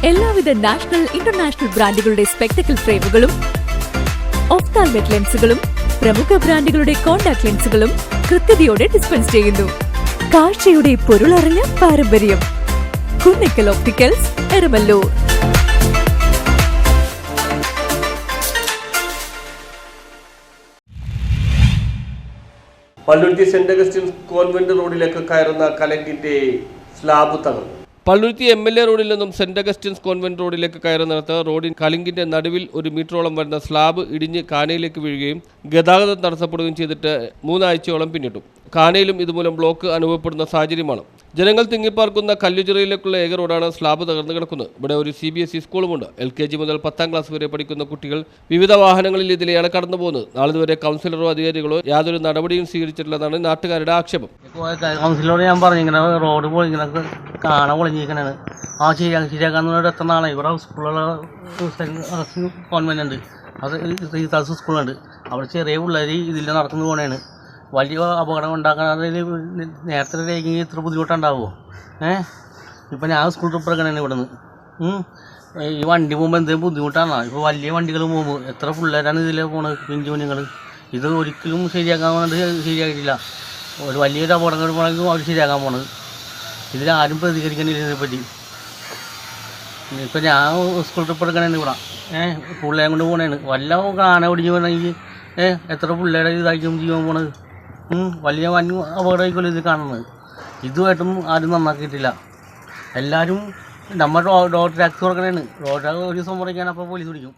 എല്ലാവിധ national international ബ്രാൻഡുകളുടെ spectacle ഫ്രെയിമുകളും ഒഫ്താൽമെറ്റ് ലെൻസുകളും പ്രമുഖ ബ്രാൻഡുകളുടെ കോൺടാക്ട് ലെൻസുകളും കൃത്യതയോടെ ഡിസ്പെൻസ് ചെയ്യുന്നു. കാഴ്ചയുടെ പൊരുളറിഞ്ഞ പാരമ്പര്യം. കുന്നക്കൽ ഓപ്റ്റിക്കൽസ്, എരമല്ലൂർ. പള്ളുരുത്തി സെന്റ് അഗസ്റ്റിൻസ് കോൺവെന്റ് റോഡിലേക്ക് കയറുന്ന കലങ്കിന്റെ സ്ലാബ് തകർന്നു. പള്ളുരുത്തി MLA റോഡിൽ നിന്നും സെന്റ് അഗസ്റ്റിൻസ് കോൺവെന്റ് റോഡിലേക്ക് കയറുന്നിടത്ത് റോഡിൻ കലിങ്കിന്റെ നടുവിൽ 1 മീറ്ററോളം വരുന്ന സ്ലാബ് ഇടിഞ്ഞ് കാനയിലേക്ക് വീഴുകയും ഗതാഗതം തടസ്സപ്പെടുകയും ചെയ്തിട്ട് 3 ആഴ്ചയോളം പിന്നിട്ടു. കാനയിലും ഇതുമൂലം ബ്ലോക്ക് അനുഭവപ്പെടുന്ന സാഹചര്യമാണ്. ജനങ്ങൾ തിങ്ങിപ്പാർക്കുന്ന കല്ലുചിറയിലേക്കുള്ള ഏക റോഡാണ് സ്ലാബ് തകർന്നു കിടക്കുന്നത്. ഇവിടെ ഒരു CBSE സ്കൂളുമുണ്ട്. LKG മുതൽ 10ാം ക്ലാസ് വരെ പഠിക്കുന്ന കുട്ടികൾ വിവിധ വാഹനങ്ങളിൽ ഇതിലെയാണ് കടന്നു പോകുന്നത്. നാളിതുവരെ കൗൺസിലറോ അധികാരികളോ യാതൊരു നടപടിയും സ്വീകരിച്ചിട്ടില്ലെന്നാണ് നാട്ടുകാരുടെ ആക്ഷേപം. കൗൺസിലറോട് ഞാൻ പറഞ്ഞു, ഇങ്ങനെ റോഡ് പോയി ഇങ്ങനെ കാണാൻ പൊളിഞ്ഞിരിക്കണേന്ന്. ശരിയാക്കാന്ന് എത്ര നാളെ ഇവിടെ സ്കൂളുള്ള കോൺവെന്റ് ഉണ്ട്, അത് റീതാസ് സ്കൂളുണ്ട്. അവിടെ ചെറിയ പിള്ളേർ ഇതിൽ നടക്കുന്നു പോണേണ്. വലിയ അപകടം ഉണ്ടാക്കാൻ നേരത്തെ രേഖെങ്കിൽ ഇത്ര ബുദ്ധിമുട്ടുണ്ടാവുമോ? ഇപ്പം ഞാൻ സ്കൂൾ ട്രിപ്പ് എടുക്കണേന് ഇവിടെ നിന്ന്. ഈ വണ്ടി പോകുമ്പോൾ എന്തെങ്കിലും ബുദ്ധിമുട്ടാണ്. ഇപ്പോൾ വലിയ വണ്ടികൾ പോകുമ്പോൾ എത്ര പിള്ളേരാണ് ഇതിൽ പോണത്, പിഞ്ചു കുഞ്ഞുങ്ങൾ. ഇത് ഒരിക്കലും ശരിയാക്കാൻ വേണ്ടി ശരിയാക്കിയിട്ടില്ല. ഒരു വലിയൊരു അപകടങ്ങൾ പോകണമെങ്കിൽ അവർ ശരിയാക്കാൻ പോണത്. ഇതിലാരും പ്രതികരിക്കണില്ല ഇതിനെപ്പറ്റി. ഇപ്പം ഞാൻ സ്കൂൾ ട്രിപ്പ് എടുക്കണേന് ഇവിടെ പിള്ളേരെ കൊണ്ട് പോകണേന്. വല്ല കാന പിടിച്ച് പോകണമെങ്കിൽ എത്ര പിള്ളേരെ ഇതായിരിക്കും ജീവൻ പോണത്. വലിയ അപകടമായിരിക്കുമല്ലോ ഇത് കാണുന്നത്. ഇതുമായിട്ടും ആരും നന്നാക്കിയിട്ടില്ല. എല്ലാവരും നമ്മുടെ റോഡ് ടാക്സ് കൊടുക്കണേന്. റോഡ് ടാക്സ് ഒരു ദിവസം മുറിക്കാൻ അപ്പോൾ പോലീസ് പിടിക്കും.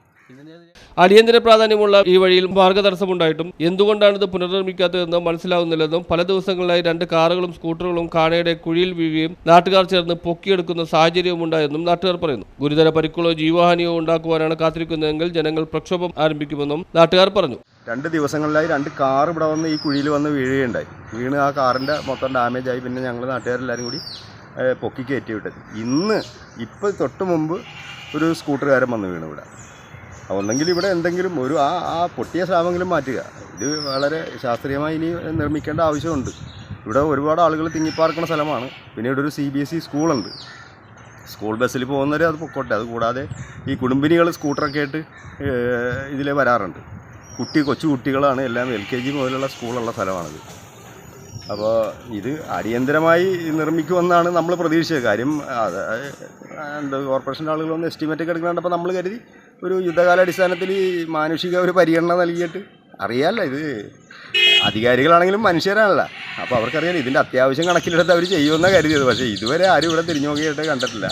അടിയന്തര പ്രാധാന്യമുള്ള ഈ വഴിയിൽ മാർഗതടസ്സമുണ്ടായിട്ടും എന്തുകൊണ്ടാണിത് പുനർനിർമ്മിക്കാത്തതെന്ന് മനസ്സിലാവുന്നില്ലെന്നും പല ദിവസങ്ങളിലായി 2 കാറുകളും സ്കൂട്ടറുകളും കാനയുടെ കുഴിയിൽ വീഴുകയും നാട്ടുകാർ ചേർന്ന് പൊക്കിയെടുക്കുന്ന സാഹചര്യവും ഉണ്ടായെന്നും നാട്ടുകാർ പറയുന്നു. ഗുരുതര പരിക്കുകളോ ജീവഹാനിയോ ഉണ്ടാക്കുവാനാണ് കാത്തിരിക്കുന്നതെങ്കിൽ ജനങ്ങൾ പ്രക്ഷോഭം ആരംഭിക്കുമെന്നും നാട്ടുകാർ പറഞ്ഞു. 2 ദിവസങ്ങളിലായി 2 കാർ ഇവിടെ വന്ന് ഈ കുഴിയിൽ വന്ന് വീഴുകയുണ്ടായി. വീണ് ആ കാറിൻ്റെ മൊത്തം ഡാമേജായി. പിന്നെ ഞങ്ങൾ നാട്ടുകാരെല്ലാവരും കൂടി പൊക്കി കയറ്റി വിട്ടത്. ഇപ്പോൾ തൊട്ട് മുമ്പ് ഒരു സ്കൂട്ടറുകാരൻ വന്ന് വീണു ഇവിടെ. ഒന്നെങ്കിൽ ഇവിടെ എന്തെങ്കിലും ഒരു ആ പൊട്ടിയ സ്ലാബെങ്കിലും മാറ്റുക. ഇത് വളരെ ശാസ്ത്രീയമായി ഇനി നിർമ്മിക്കേണ്ട ആവശ്യമുണ്ട്. ഇവിടെ ഒരുപാട് ആളുകൾ തിങ്ങിപ്പാർക്കുന്ന സ്ഥലമാണ്. പിന്നെ ഇവിടെ ഒരു CBSE സ്കൂളുണ്ട്. സ്കൂൾ ബസ്സിൽ പോകുന്നവർ അത് പൊക്കോട്ടെ. അതുകൂടാതെ ഈ കുടുംബിനികൾ സ്കൂട്ടറൊക്കെ ആയിട്ട് ഇതിൽ വരാറുണ്ട്. കൊച്ചു കുട്ടികളാണ് എല്ലാം. LKG മുതലുള്ള സ്കൂളുള്ള സ്ഥലമാണിത്. അപ്പോൾ ഇത് അടിയന്തരമായി നിർമ്മിക്കുമെന്നാണ് നമ്മൾ പ്രതീക്ഷിച്ചത്. കാര്യം കോർപ്പറേഷൻ്റെ ആളുകൾ വന്ന് എസ്റ്റിമേറ്റൊക്കെ എടുക്കുന്നുണ്ടപ്പോൾ നമ്മൾ കരുതി ഒരു യുദ്ധകാലാടിസ്ഥാനത്തിൽ മാനുഷിക ഒരു പരിഗണന നൽകിയിട്ട് അറിയാമല്ലോ. ഇത് അധികാരികളാണെങ്കിലും മനുഷ്യരാണല്ലോ. അപ്പോൾ അവർക്കറിയാം ഇതിൻ്റെ അത്യാവശ്യം കണക്കിലെടുത്ത് അവർ ചെയ്യുമെന്നാണ് കരുതിയത്. പക്ഷേ ഇതുവരെ ആരും ഇവിടെ തിരിഞ്ഞു നോക്കിയിട്ട് കണ്ടിട്ടില്ല.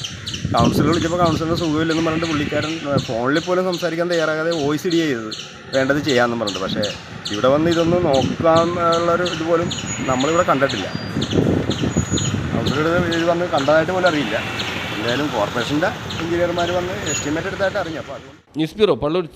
കൗൺസിലർ വിളിച്ചപ്പോൾ കൗൺസിലറിന് സുഖമില്ലെന്ന് പറഞ്ഞിട്ട് പുള്ളിക്കാരൻ ഫോണിൽ പോലും സംസാരിക്കാൻ തയ്യാറാകാതെ വോയിസ് ഇടുക ചെയ്തത് വേണ്ടത് ചെയ്യാമെന്ന് പറഞ്ഞിട്ട്. പക്ഷേ ഇവിടെ വന്ന് ഇതൊന്ന് നോക്കാനുള്ളൊരു ഇതുപോലും നമ്മളിവിടെ കണ്ടിട്ടില്ല. കൗൺസിലർ ഇത് വന്ന് കണ്ടതായിട്ട് പോലും അറിയില്ല. എന്തായാലും കോർപ്പറേഷൻ്റെ എഞ്ചിനീയർമാർ വന്ന് എസ്റ്റിമേറ്റ് എടുത്തായിട്ട് അറിഞ്ഞു. അപ്പോൾ അതുകൊണ്ട് ന്യൂസ് ബ്യൂറോ, പള്ളുരുത്തി.